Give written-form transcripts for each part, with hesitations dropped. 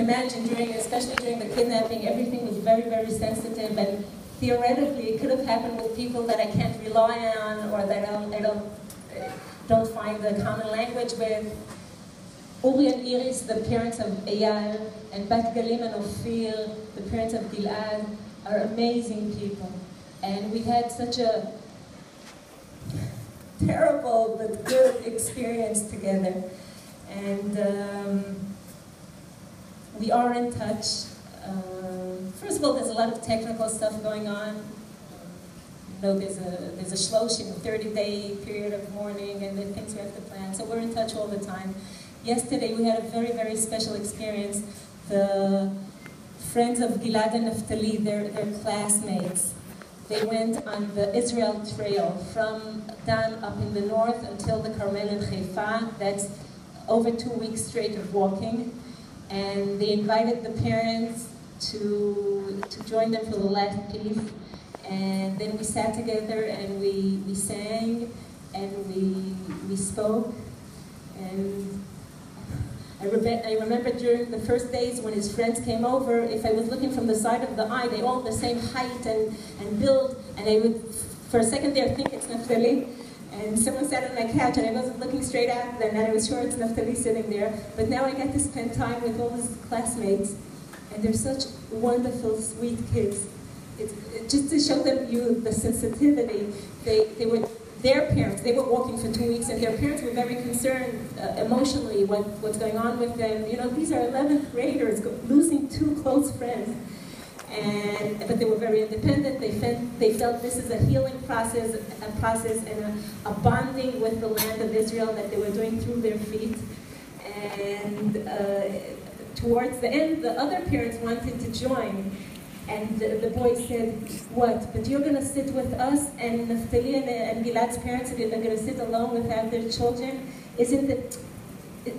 imagine, especially during the kidnapping, everything was very, very sensitive, and theoretically it could have happened with people that I can't rely on or that I don't find the common language with. Uri and Iris, the parents of Eyal, and Bat Galim and Ophir, the parents of Gilad, are amazing people. And we had such a terrible but good experience together. And we are in touch. First of all, there's a lot of technical stuff going on. There's a shloshim, a 30-day period of mourning, and then things we have to plan. So we're in touch all the time. Yesterday we had a very, very special experience. The friends of Gilad and Naftali, their classmates, they went on the Israel Trail from Dan up in the north until the Carmel in Haifa. That's over 2 weeks straight of walking. And they invited the parents to join them for the last piece. And then we sat together and we sang and we spoke. And I remember during the first days when his friends came over, if I was looking from the side of the eye, they all the same height and build, and I would, for a second there, think it's Naftali. And someone sat on my couch and I wasn't looking straight at them, and I was sure it's Naftali sitting there. But now I get to spend time with all his classmates, and they're such wonderful, sweet kids. It's just to show them the sensitivity. They were their parents. They were walking for 2 weeks, and their parents were very concerned emotionally what's going on with them. You know, these are 11th graders losing 2 close friends. But they were very independent. They felt this is a healing process and a bonding with the land of Israel that they were doing through their feet. And towards the end, the other parents wanted to join. And the boy said, what? But you're going to sit with us, and Naftali and Gilad's parents are going to sit alone without their children?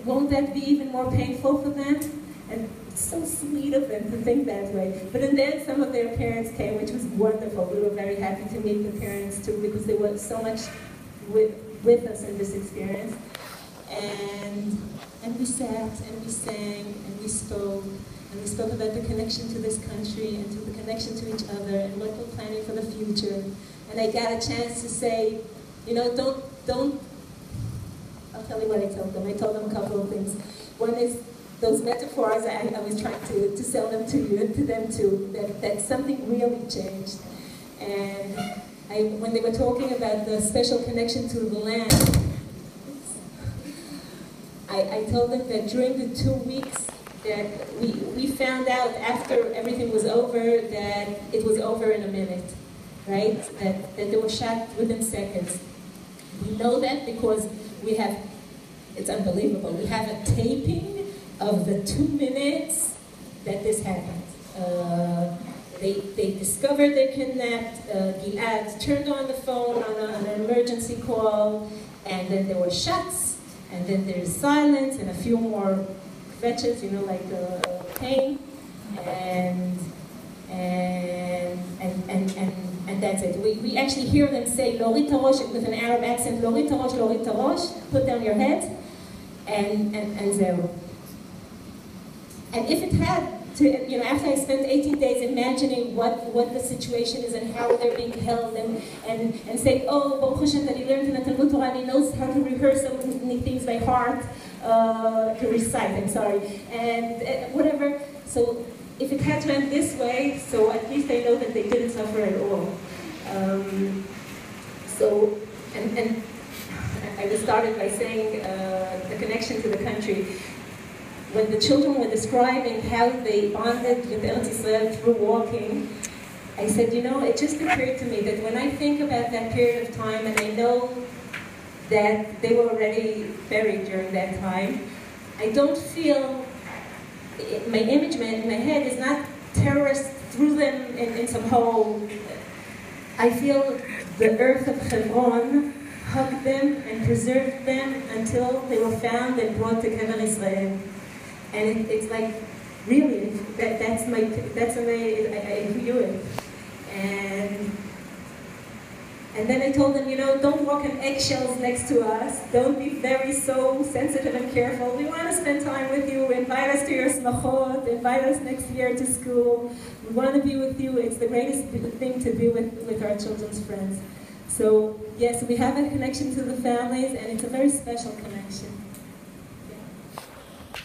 Won't that be even more painful for them? And it's so sweet of them to think that way. But then some of their parents came, which was wonderful. We were very happy to meet the parents too, because they were so much with us in this experience. And we sat, and we sang, and we spoke. And we spoke about the connection to this country and to the connection to each other and what we're planning for the future. And I got a chance to say, you know, don't, I'll tell you what I told them. I told them a couple of things. One is those metaphors I was trying to sell them to them too, that something really changed. And when they were talking about the special connection to the land, I told them that during the 2 weeks that we found out after everything was over that it was over in a minute, right? That they were shot within seconds. We know that because it's unbelievable. We have a taping of the 2 minutes that this happened. They discovered they're kidnapped. Gilad turned on the phone on an emergency call, and then there were shots, and then there's silence and a few more fetches, you know, like pain, and that's it. We actually hear them say "Lorit harosh" with an Arab accent. "Lorit harosh, lorit harosh." Put down your head, and zero. And if it had to, you know, after I spent 18 days imagining what the situation is and how they're being held, and say, oh, Baruch Hashem, that he learned in the Talmud Torah, and he knows how to rehearse so many things by heart. To recite, I'm sorry, and whatever. So if it had to end this way, so at least I know that they didn't suffer at all. And I just started by saying the connection to the country. When the children were describing how they bonded with Eretz Yisrael through walking, I said, you know, it just occurred to me that when I think about that period of time, and I know that they were already buried during that time, I don't feel, my image in my head is not terrorists threw them in some hole. I feel the earth of Hebron hugged them and preserved them until they were found and brought to Kever Israel. And it's like, really, that's the way I view it. And And then I told them, you know, don't walk on eggshells next to us. Don't be very so sensitive and careful. We want to spend time with you. Invite us to your smachot. Invite us next year to school. We want to be with you. It's the greatest thing to do with our children's friends. So, yes, we have a connection to the families, and it's a very special connection.